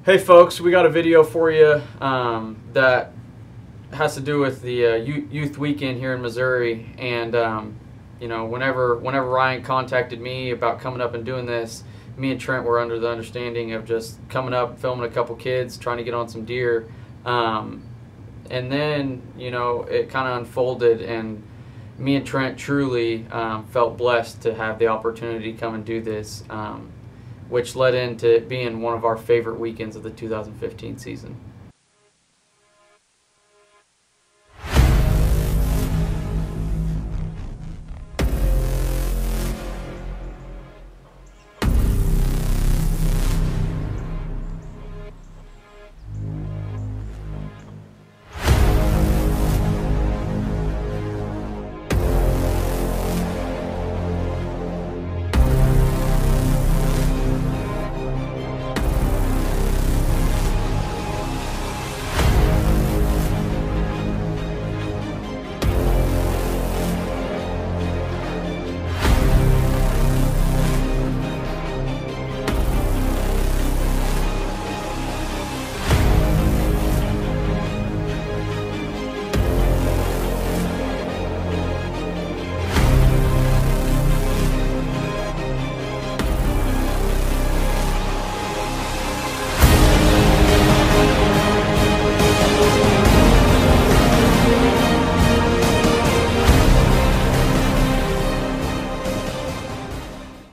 Hey folks, we got a video for you that has to do with the youth weekend here in Missouri. And you know, whenever Ryan contacted me about coming up and doing this, me and Trent were under the understanding of just coming up, filming a couple kids, trying to get on some deer. And then, you know, it kind of unfolded, and me and Trent truly felt blessed to have the opportunity to come and do this, which led into it being one of our favorite weekends of the 2015 season.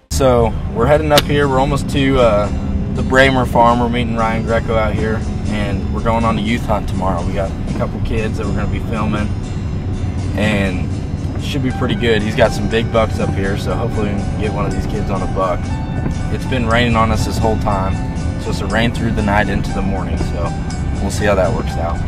So we're heading up here. We're almost to the Bramer farm. We're meeting Ryan Greco out here, and we're going on a youth hunt tomorrow. We got a couple kids that we're going to be filming, and it should be pretty good. He's got some big bucks up here, so hopefully we can get one of these kids on a buck. It's been raining on us this whole time. It's supposed to rain through the night into the morning, so we'll see how that works out.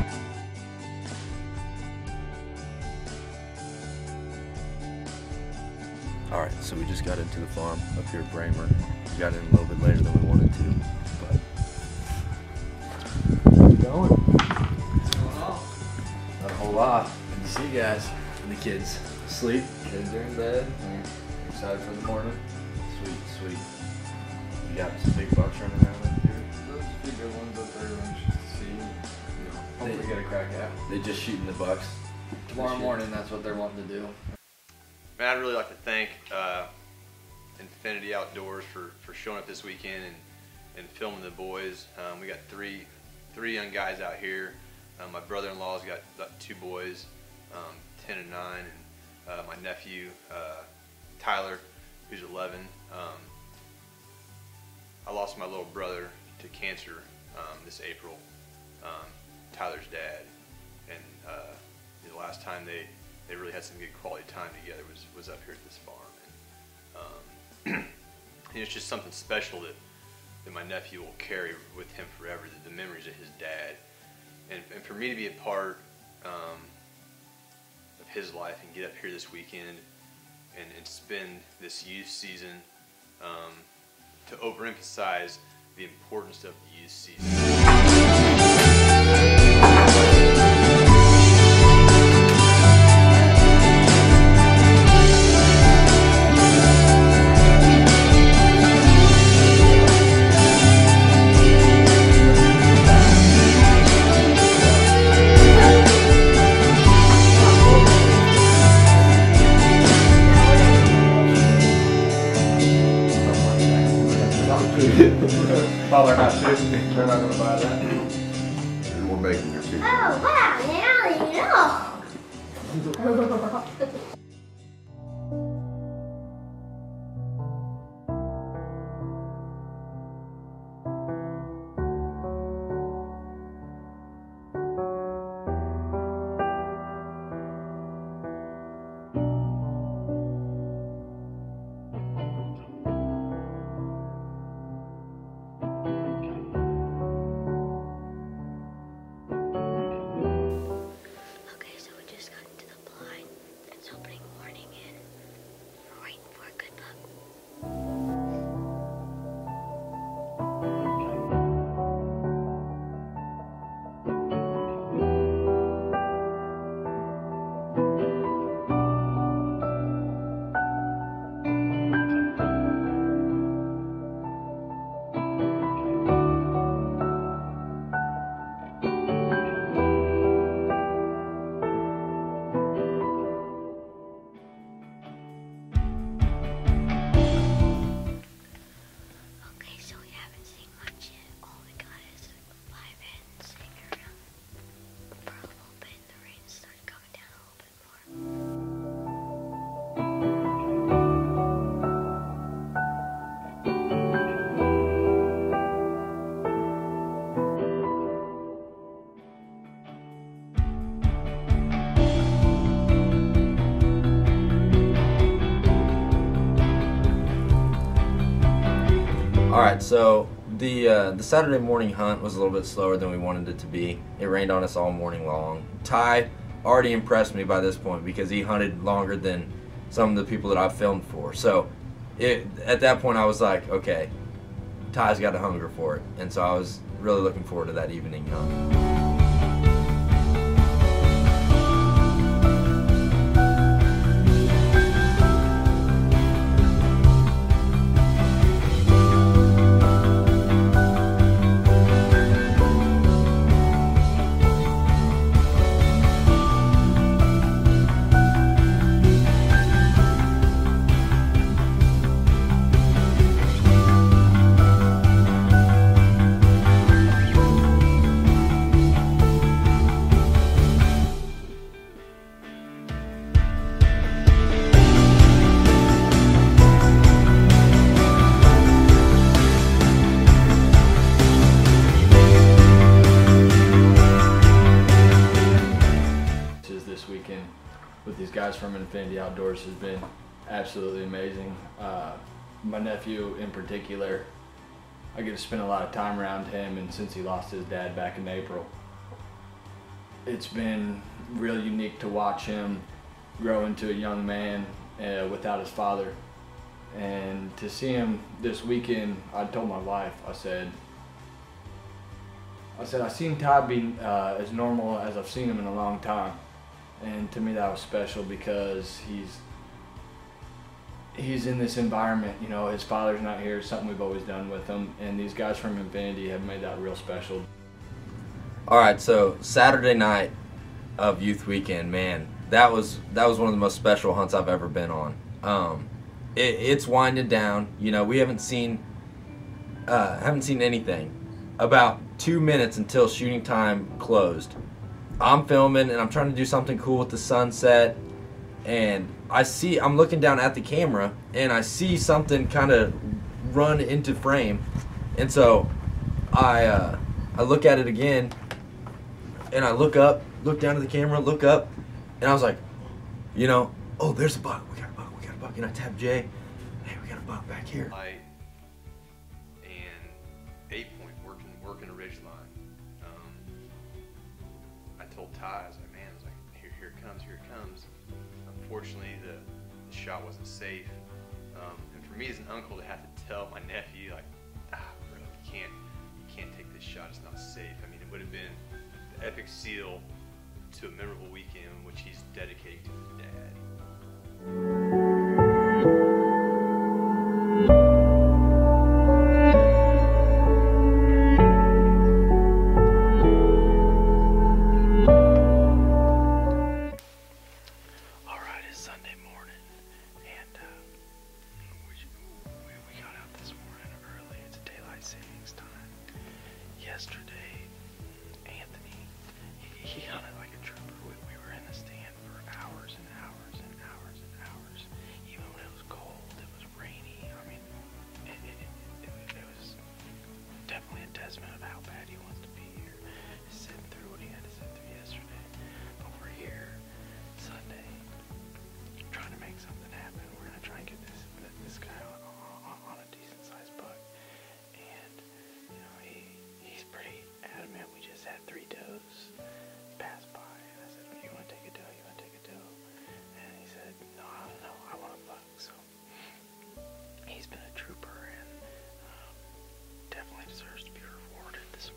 Alright, so we just got into the farm up here at Bramer. We got in a little bit later than we wanted to, but how's it going? What's going on? Not a whole lot. Good to see you guys. And the kids asleep. Kids are in bed. We're excited for the morning. Sweet, sweet. You got some big bucks running around up here. Those bigger ones up there, we should see. Hopefully get a crack at. They just shooting the bucks. Tomorrow morning, that's what they're wanting to do. Man, I'd really like to thank Infinity Outdoors for showing up this weekend and filming the boys. We got three young guys out here. My brother-in-law's got two boys, 10 and 9, and my nephew Tyler, who's 11. I lost my little brother to cancer this April. Tyler's dad, and the last time they really had some good quality time together was up here at this farm. And it's just something special that my nephew will carry with him forever, the memories of his dad. And for me to be a part of his life and get up here this weekend and spend this youth season to overemphasize the importance of the youth season. While they're not shooting, they're not going to buy that. And more bacon here too. Oh, wow, now you know. Okay, so we just got into the blind. It's opening right, so the Saturday morning hunt was a little bit slower than we wanted it to be. It rained on us all morning long. Ty already impressed me by this point because he hunted longer than some of the people that I've filmed for. So at that point I was like, okay, Ty's got a hunger for it. And so I was really looking forward to that evening hunt. Weekend with these guys from Infinity Outdoors has been absolutely amazing. My nephew in particular, I get to spend a lot of time around him, and since he lost his dad back in April, it's been really unique to watch him grow into a young man without his father. And to see him this weekend, I told my wife, I said I've seen Ty be as normal as I've seen him in a long time. And to me that was special because he's in this environment, you know, his father's not here, it's something we've always done with him, and these guys from Infinity have made that real special. Alright, so Saturday night of Youth Weekend, man, that was one of the most special hunts I've ever been on. It's winding down, you know, we haven't seen anything. About 2 minutes until shooting time closed, I'm filming and I'm trying to do something cool with the sunset, and I'm looking down at the camera and I see something kind of run into frame, and so I look at it again and I look up, look down at the camera, look up, and I was like, you know, oh, there's a buck, we got a buck, and I tap Jay, hey, we got a buck back here. Light and 8-point working a ridge line. I told Ty, I was like, man, here it comes. Unfortunately, the shot wasn't safe. And for me as an uncle to have to tell my nephew, like, bro, you can't take this shot, it's not safe. I mean, it would have been the epic seal to a memorable weekend, which he's dedicating to his dad. Yesterday, Anthony, he hunted like a trooper. We were in the stand for hours and hours and hours and hours. Even when it was cold, it was rainy. I mean, it was definitely a testament of how bad he wants to be here. Sitting through what he had to sit through yesterday. But we're here Sunday, trying to make something happen. We're gonna try and get this guy on a decent sized buck. And you know, he's pretty adamant. We just had 3 does pass by, and I said, you want to take a doe? You want to take a doe? And he said, no, I don't know, I want a buck. So he's been a trooper, and definitely deserves to be rewarded this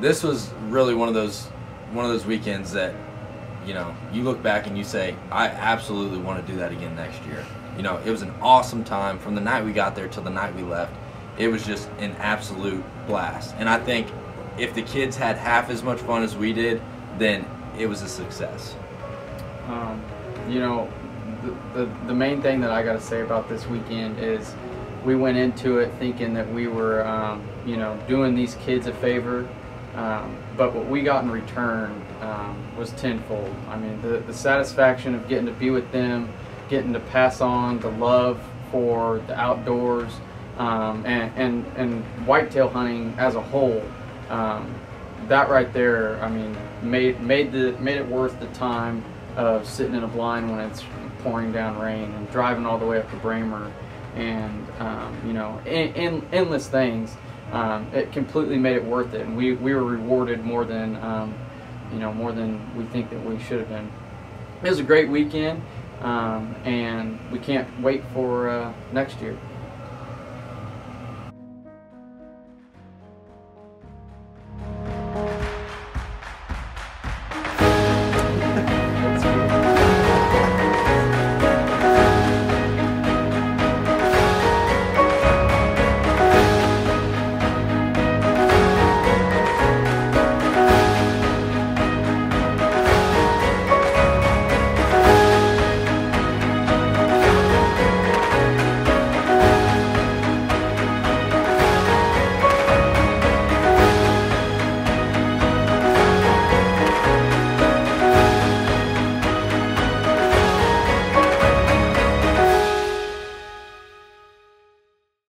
this was really one of those weekends that, you know, you look back and you say, I absolutely want to do that again next year. You know, it was an awesome time from the night we got there till the night we left. It was just an absolute blast. And I think if the kids had half as much fun as we did, then it was a success. You know, the main thing that I got to say about this weekend is we went into it thinking that we were, you know, doing these kids a favor, but what we got in return was tenfold. I mean, the satisfaction of getting to be with them, getting to pass on the love for the outdoors, and whitetail hunting as a whole. That right there, I mean, made it worth the time of sitting in a blind when it's pouring down rain and driving all the way up to Bramer, and you know, endless things. It completely made it worth it, and we were rewarded more than you know, more than we think that we should have been. It was a great weekend, and we can't wait for next year.